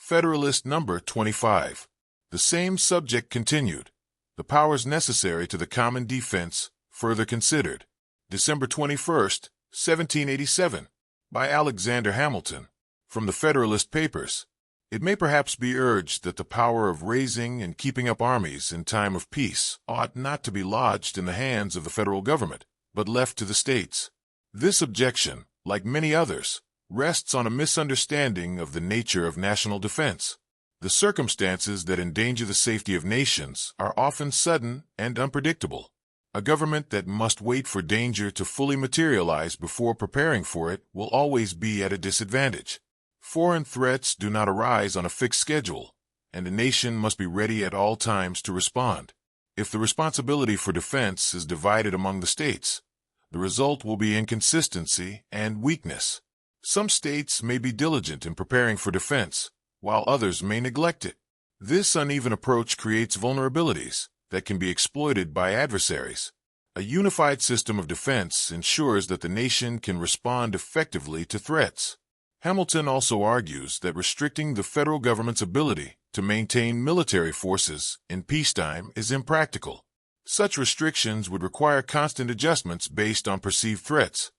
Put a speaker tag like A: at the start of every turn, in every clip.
A: Federalist Number 25. The same subject continued. The powers necessary to the common defense further considered. December 21st, 1787. By Alexander Hamilton. From the Federalist Papers. It may perhaps be urged that the power of raising and keeping up armies in time of peace ought not to be lodged in the hands of the federal government, but left to the states. This objection, like many others, rests on a misunderstanding of the nature of national defense. The circumstances that endanger the safety of nations are often sudden and unpredictable. A government that must wait for danger to fully materialize before preparing for it will always be at a disadvantage. Foreign threats do not arise on a fixed schedule, and a nation must be ready at all times to respond. If the responsibility for defense is divided among the states, the result will be inconsistency and weakness. Some states may be diligent in preparing for defense, while others may neglect it. This uneven approach creates vulnerabilities that can be exploited by adversaries. A unified system of defense ensures that the nation can respond effectively to threats. Hamilton also argues that restricting the federal government's ability to maintain military forces in peacetime is impractical. Such restrictions would require constant adjustments based on perceived threats,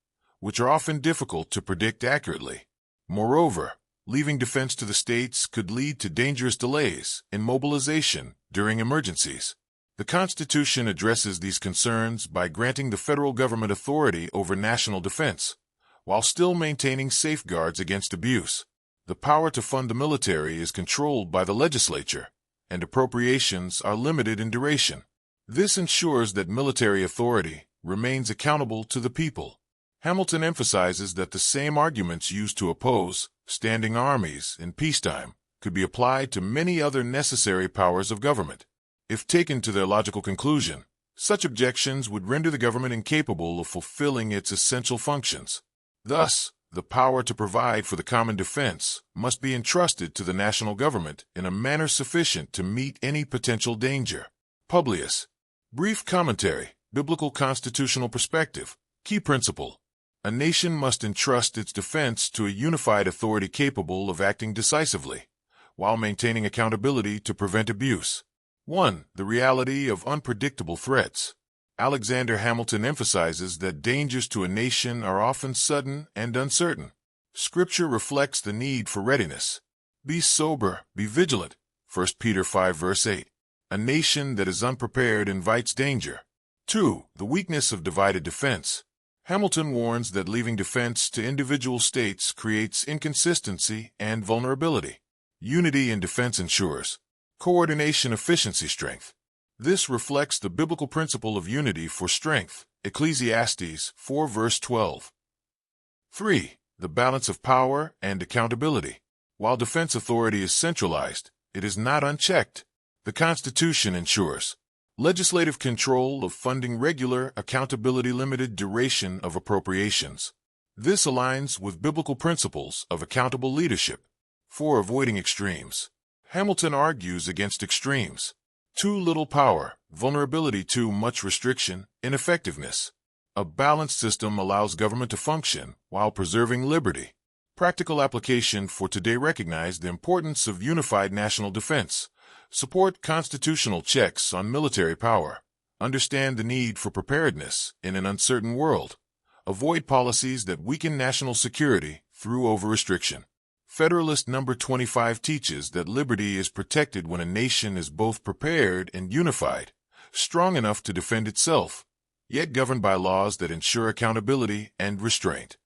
A: which are often difficult to predict accurately. Moreover, leaving defense to the states could lead to dangerous delays in mobilization during emergencies. The Constitution addresses these concerns by granting the federal government authority over national defense, while still maintaining safeguards against abuse. The power to fund the military is controlled by the legislature, and appropriations are limited in duration. This ensures that military authority remains accountable to the people. Hamilton emphasizes that the same arguments used to oppose standing armies in peacetime could be applied to many other necessary powers of government. If taken to their logical conclusion, such objections would render the government incapable of fulfilling its essential functions. Thus, the power to provide for the common defense must be entrusted to the national government in a manner sufficient to meet any potential danger. Publius. Brief commentary. Biblical constitutional perspective. Key principle. A nation must entrust its defense to a unified authority capable of acting decisively, while maintaining accountability to prevent abuse. 1. The reality of unpredictable threats. Alexander Hamilton emphasizes that dangers to a nation are often sudden and uncertain. Scripture reflects the need for readiness. Be sober, be vigilant. 1 Peter 5 verse 8. A nation that is unprepared invites danger. 2. The weakness of divided defense. Hamilton warns that leaving defense to individual states creates inconsistency and vulnerability. Unity in defense ensures coordination, efficiency, strength. This reflects the biblical principle of unity for strength, Ecclesiastes 4 verse 12. 3. The balance of power and accountability. While defense authority is centralized, it is not unchecked. The Constitution ensures legislative control of funding, regular accountability, limited duration of appropriations. This aligns with biblical principles of accountable leadership. 4. Avoiding extremes. Hamilton argues against extremes. Too little power, vulnerability, too much restriction, ineffectiveness. A balanced system allows government to function while preserving liberty. Practical application for today. Recognize the importance of unified national defense. Support constitutional checks on military power. Understand the need for preparedness in an uncertain world. Avoid policies that weaken national security through over-restriction. Federalist Number 25 teaches that liberty is protected when a nation is both prepared and unified, strong enough to defend itself, yet governed by laws that ensure accountability and restraint.